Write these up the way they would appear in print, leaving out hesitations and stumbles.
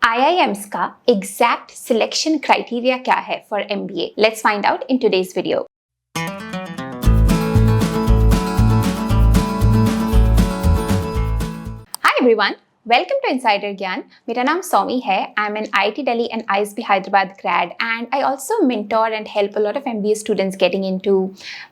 IIMs का exact selection criteria क्या है for MBA? Let's find out in today's video. Hi everyone, welcome to Insider Gyaan. मेरा नाम सौमी है. I'm an IIT Delhi and ISB Hyderabad grad, and I also mentor and help a lot of MBA students getting into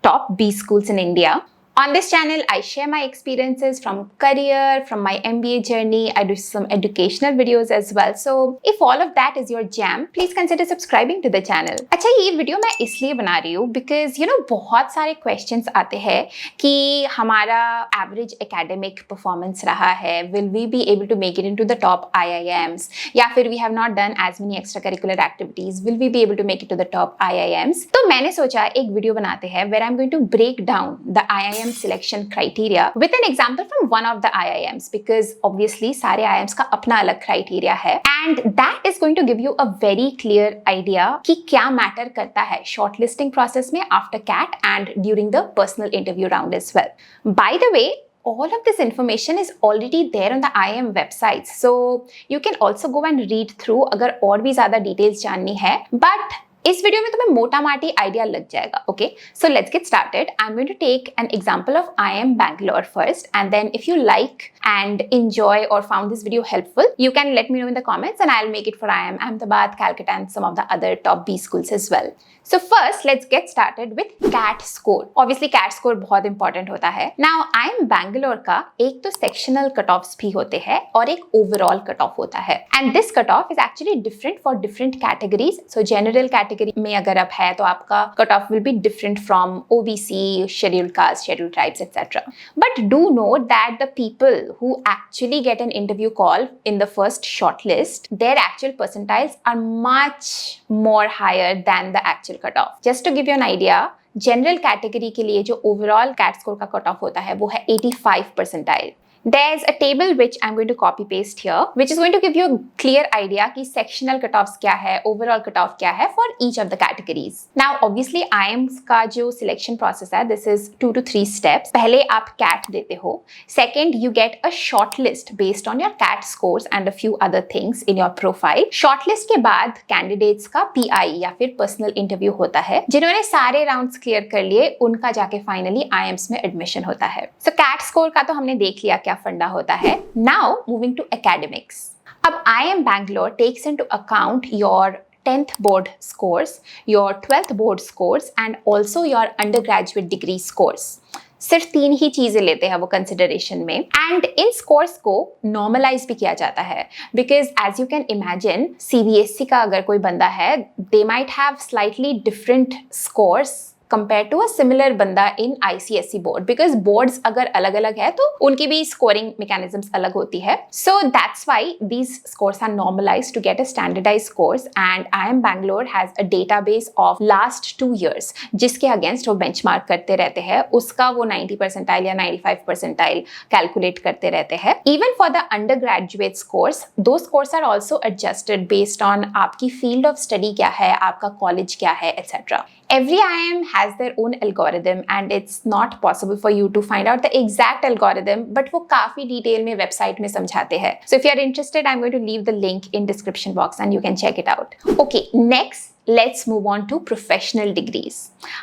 top B schools in India. On this channel, I share my experiences from career, from my MBA journey. I do some educational videos as well. So, if all of that is your jam, please consider subscribing to the channel. अच्छा, ये video मैं इसलिए बना रही हूँ because बहुत सारे questions आते हैं कि हमारा average academic performance रहा है. Will we be able to make it into the top IIMs? या फिर we have not done as many extracurricular activities. Will we be able to make it to the top IIMs? तो मैंने सोचा एक video बनाते हैं where I'm going to break down the IIM Selection Criteria with an example from one of the IIMs, because obviously सारे IIMs का अपना अलग criteria है, and that is going to give you a very clear idea कि क्या matter करता है shortlisting process में after CAT and during the personal interview round as well. By the way, all of this information is already there on the IIM websites, so you can also go and read through अगर और भी ज़्यादा details जाननी है. But इस video में तुम्हें मोटा माटी आइडिया लग जाएगा. Okay, so let's get started. I am going to take an example of IIM Bangalore first, and then if you like and enjoy or found this video helpful, you can let me know in the comments and I'll make it for IIM Ahmedabad, Calcutta and some of the other top B schools as well. So first, let's get started with CAT score. Obviously, CAT score बहुत important होता है. Now, IIM Bangalore का एक तो sectional cutoffs भी होते हैं और एक overall cutoff होता है. And this cutoff is actually different for different categories. So general category में अगर आप है तो आपका cutoff will be different from OBC, scheduled caste, scheduled tribes, etc. But do note that the people who actually get an interview call in the first shortlist, their actual percentiles are much more higher than the actual cutoff. Just to give you an idea, general category के लिए जो overall cat score का cut off होता है वो है 85 percentile. There's a table which I'm going to copy paste here, which is going to give you a clear idea कि sectional cutoffs क्या है, overall cutoff क्या है for each of the categories. Now, obviously, IIMs का जो selection process है, this is 2 to 3 steps. पहले आप CAT देते हो. Second, you get a shortlist based on your CAT scores and a few other things in your profile. Shortlist के बाद candidates का PI या फिर personal interview होता है. जिन्होंने सारे rounds clear कर लिए, उनका जाके finally IIMs में admission होता है. So, CAT score का तो हमने देख लिया क्या फंडा होता है. Now moving to academics. अब IIM Bangalore takes into account your 10th board scores, your 12th board scores and also your undergraduate degree scores. सिर्फ 3 ही चीजें लेते हैं वो कंसिडरेशन में, एंड इन स्कोर्स को नॉर्मलाइज भी किया जाता है because as you can imagine CBSE का अगर कोई बंदा है, they might have slightly different scores compared to a similar बंदा in ICSE board, because boards अगर अलग अलग है तो उनकी भी scoring mechanisms अलग होती है. So that's why these scores are normalized to get a standardized scores, and IIM Bangalore has a database of last 2 years जिसके against वो benchmark करते रहते हैं. उसका वो 90 percentile या 95 percentile calculate करते रहते हैं. Even for the undergraduate scores, those scores are also adjusted based on आपकी field of study क्या है, आपका college क्या है, etc. Every IIM has their own algorithm and it's not possible for you to find out the exact algorithm, but वो काफी detail में website में समझाते हैं. So if you are interested, I'm going to leave the link in description box and you can check it out. Okay, next let's move on to professional degrees.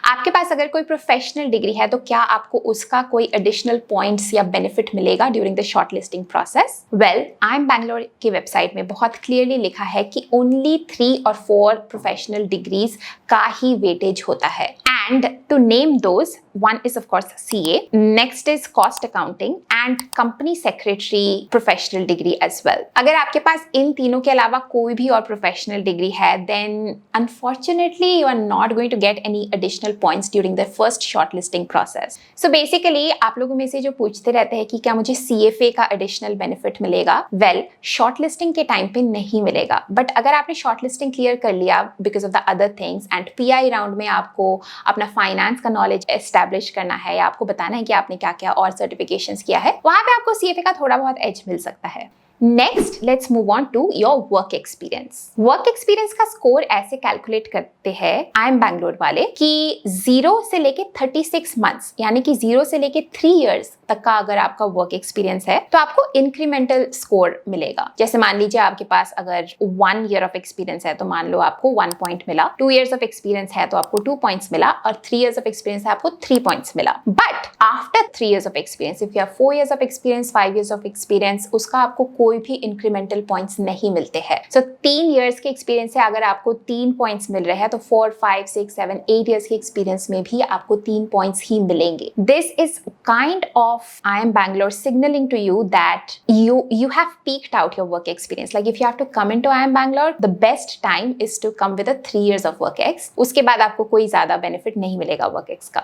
आपके पास अगर कोई professional degree है तो क्या आपको उसका कोई additional points या benefit मिलेगा during the shortlisting process? Well, IIM Bangalore की website में बहुत clearly लिखा है कि only 3 or 4 professional degrees का ही weightage होता है. And to name those, one is of course CA, next is cost accounting and company secretary professional degree as well. अगर आपके पास इन तीनों के अलावा कोई भी और professional degree है, then unfortunately you are not going to get any additional points during the first shortlisting process. So basically आप लोगों में से जो पूछते रहते हैं कि क्या मुझे CFA का additional benefit मिलेगा, well shortlisting के टाइम पे नहीं मिलेगा. But अगर आपने shortlisting clear कर लिया because of the other things and PI round में आपको अपना फाइनेंस का नॉलेज एस्टैब्लिश करना है या आपको बताना है कि आपने क्या क्या और सर्टिफिकेशंस किया है, वहां पे आपको CFA का थोड़ा बहुत एज मिल सकता है. Next let's move on to your work experience. Work experience का स्कोर ऐसे कैलकुलेट करते हैं IIM बैंगलोर वाले कि 0 से लेके 36 मंथ्स यानी कि 0 से लेके 3 इयर्स तक का अगर आपका वर्क एक्सपीरियंस है तो आपको इंक्रीमेंटल स्कोर मिलेगा। जैसे मान लीजिए आपके पास अगर 1 ईयर ऑफ एक्सपीरियंस है तो मान लो आपको 1 पॉइंट मिला, 2 इयर्स ऑफ एक्सपीरियंस है तो आपको 2 पॉइंट्स मिला और 3 इयर्स ऑफ एक्सपीरियंस है आपको 3 पॉइंट्स मिला। But after 3 years of experience, if you have 4 years of experience, 5 years of experience, उसका आपको कोई भी इंक्रीमेंटल पॉइंट्स नहीं मिलते हैं। सो 3 इयर्स के एक्सपीरियंस से अगर आपको 3 पॉइंट्स मिल रहे हैं तो 4, 5, 6, 7, 8 इयर्स के एक्सपीरियंस में भी आपको 3 पॉइंट्स ही मिलेंगे। This is kind of IIM Bangalore signaling to you that you have peaked out your work experience. Like if you have to come into IIM Bangalore, the best time is to come with a 3 years of work ex. उसके बाद आपको कोई ज्यादा benefit नहीं मिलेगा work ex का।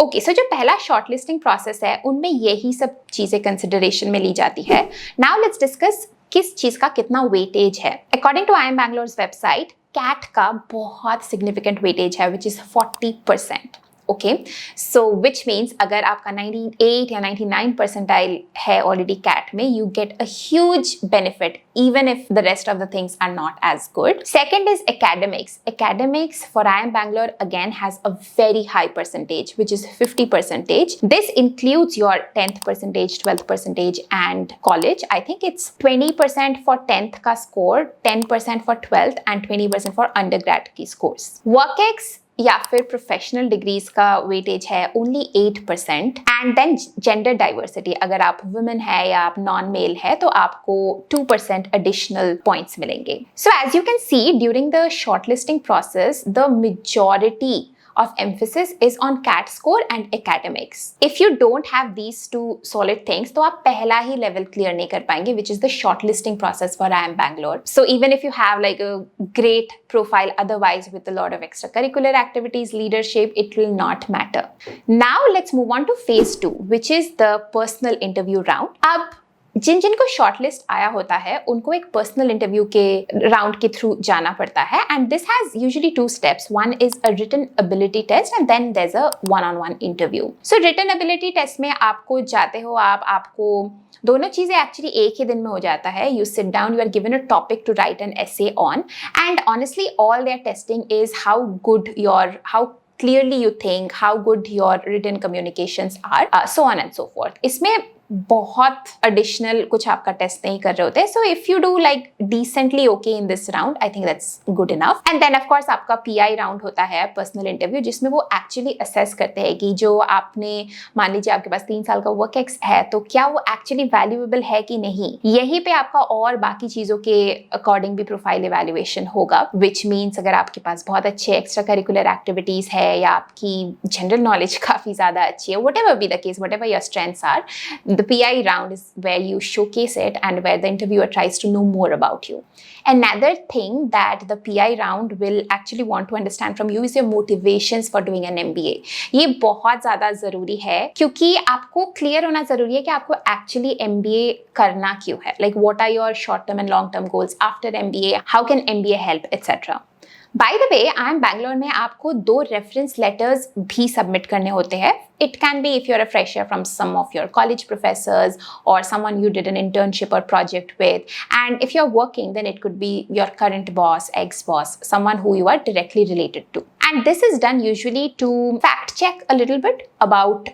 Okay, सो जो पहला शॉर्टलिस्टिंग प्रोसेस है उनमें यही सब चीजें कंसिडरेशन में ली जाती है। नाउ लेट्स डिस्कस किस चीज का कितना वेटेज है। According to IIM Bangalore's website, CAT का बहुत सिग्निफिकेंट वेटेज है which is 40%। Okay, so which means अगर आपका 98 या 99 परसेंटाइल है ऑलरेडी कैट में, you get a huge benefit even if the rest of the things are not as good. Second is academics. Academics for IIM Bangalore again has a very high percentage, which is 50%. This includes your 10th percentage, 12th percentage and college. I think it's 20% for 10th ka score, 10% for 12th and 20% for undergrad की scores. WorkX या फिर professional degrees का weightage है only 8%। And then gender diversity, अगर आप women है या आप नॉन मेल है तो आपको 2% एडिशनल पॉइंट्स मिलेंगे। So as you can see during the shortlisting process, the majority of emphasis is on CAT score and academics. If you don't have these two solid things, तो आप पहला ही level clear नहीं कर पाएंगे, which is the shortlisting process for IIM Bangalore. So even if you have like a great profile otherwise with a lot of extracurricular activities, leadership, it will not matter. Now let's move on to phase 2, which is the personal interview round. अब जिनको shortlist आया होता है उनको एक personal interview के round के through जाना पड़ता है and this has usually 2 steps. One is a written ability test and then there is a one on one interview. So written ability test में आपको जाते हो आपको दोनों चीजें एक्चुअली एक ही दिन में हो जाता है। You sit down, you are given a topic to write an essay on and honestly all their testing is how clearly you think, how good your written communications are, so on and so forth. इसमें बहुत additional कुछ आपका test नहीं कर रहे होते। So if you do like decently okay in this round, I think that's good enough. And then of course आपका PI round होता है, पर्सनल इंटरव्यू, जिसमें वो एक्चुअली असेस करते हैं कि जो आपने, मान लीजिए आपके पास 3 साल का वर्क एक्स है तो क्या वो एक्चुअली वैल्यूएबल है कि नहीं। यहीं पे आपका और बाकी चीजों के अकॉर्डिंग भी प्रोफाइल इवैल्यूएशन होगा, विच मीन्स अगर आपके पास बहुत अच्छे एक्स्ट्रा करिकुलर एक्टिविटीज है या आपकी जनरल नॉलेज काफी ज्यादा अच्छी है, whatever be the case, whatever your strengths are, the PI round is where you showcase it and where the interviewer tries to know more about you. Another thing that the PI round will actually want to understand from you is your motivations for doing an MBA. ये बहुत ज़्यादा ज़रूरी है क्योंकि आपको clear होना ज़रूरी है कि आपको एक्चुअली MBA करना क्यों है। Like what are your short term and long term goals after MBA? How can MBA help, etc. By the way, IIM Bangalore में आपको 2 रेफरेंस लेटर्स भी सबमिट करने होते हैं। It can be if you're a fresher from some of your college professors or someone you did an internship or project with. And if you're working, then it could be your current boss, ex-boss, someone who you are directly related to. And this is done usually to fact check a little bit about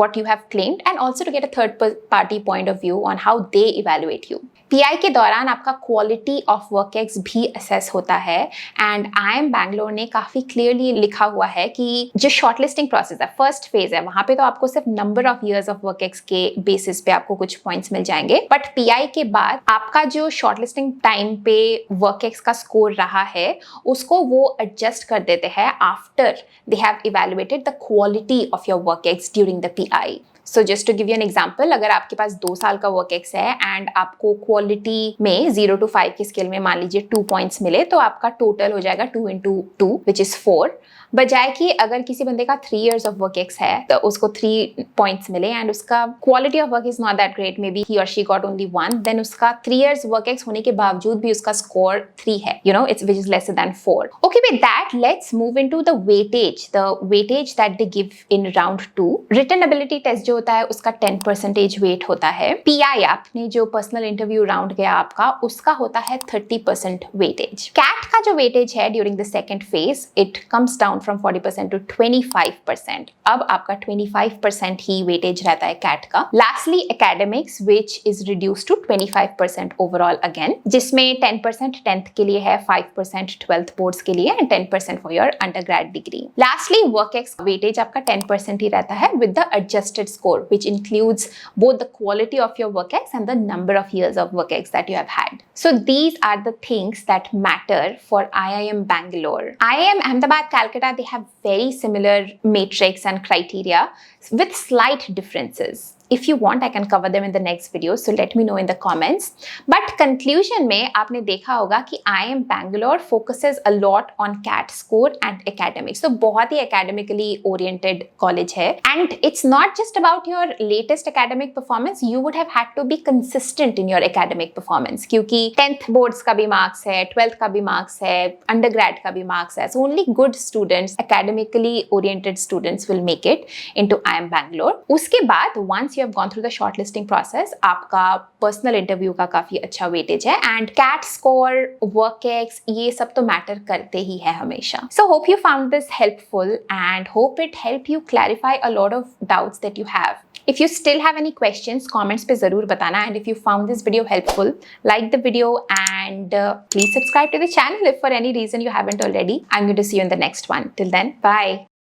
what you have claimed and also to get a third party point of view on how they evaluate you. PI के दौरान आपका quality of work ex भी assess होता है and IIM Bangalore ने काफी clearly लिखा हुआ है कि जो शॉर्टलिस्टिंग प्रोसेस है, फर्स्ट फेज है, वहां पे तो आपको सिर्फ number of years of work ex के बेसिस पे आपको कुछ पॉइंट्स मिल जाएंगे, बट PI के बाद आपका जो शॉर्टलिस्टिंग टाइम पे वर्क एक्स का स्कोर रहा है उसको वो एडजस्ट कर देते हैं after they have evaluated the quality of your work ex during द PI. So just to give you an example, अगर आपके पास 2 साल का वर्क एक्स है एंड आपको क्वालिटी में 0 to 5 की स्केल में मान लीजिए 2 पॉइंट्स मिले तो आपका टोटल हो जाएगा 2 into 2 विच इज 4, बजाय कि अगर किसी बंदे का 3 years of work ex है तो उसको 3 points मिले एंड उसका quality of work is not that great, maybe he और शी गॉट ओनली 1, देन उसका 3 years वर्क एक्स होने के बावजूद भी उसका स्कोर 3 है, you know, it's which is lesser than 4. Okay, with that let's move into the weightage that they give in round 2. Written ability test जो होता है उसका 10% वेट होता है। PI आपने जो पर्सनल इंटरव्यू राउंड गया आपका, उसका होता है 30% वेटेज। कैट का जो वेटेज है during the second phase, it comes down from 40% to 25%। अब आपका 25% ही वेटेज रहता है कैट का। Lastly academics which is reduce to 25% overall again, जिसमें 10% 10th के लिए है, 5% 12th बोर्ड्स के लिए and 10% for your undergrad degree. Lastly work ex weightage आपका 10% ही रहता है with the adjusted score which includes both the quality of your work ex and the number of years of work ex that you have had. So these are the things that matter for IIM Bangalore. IIM Ahmedabad Calcutta, they have very similar matrix and criteria with slight differences. If you want, I can cover them in the next video, so let me know in the comments. But conclusion में आपने देखा होगा कि IIM Bangalore focuses a lot on CAT score and academics. So बहुत ही academically oriented college है. And it's not just about your latest academic performance. You would have had to be consistent in your academic performance क्योंकि 10th boards का भी marks है, 12th का भी marks है, undergrad का भी marks है. So only good students, academically oriented students will make it into IIM Bangalore. उसके बाद once you have gone through the shortlisting process, आपका पर्सनल इंटरव्यू का काफी अच्छा वेटेज है and CAT score, work ex, ये सब तो मैटर करते ही है हमेशा। So hope you found this helpful and hope it help you clarify a lot of doubts that you have. If you still have any questions, comments पे जरूर बताना, and if you found this video helpful, like the video and please subscribe to the channel if for any reason you haven't already. I'm going to see you in the next one. Till then, bye.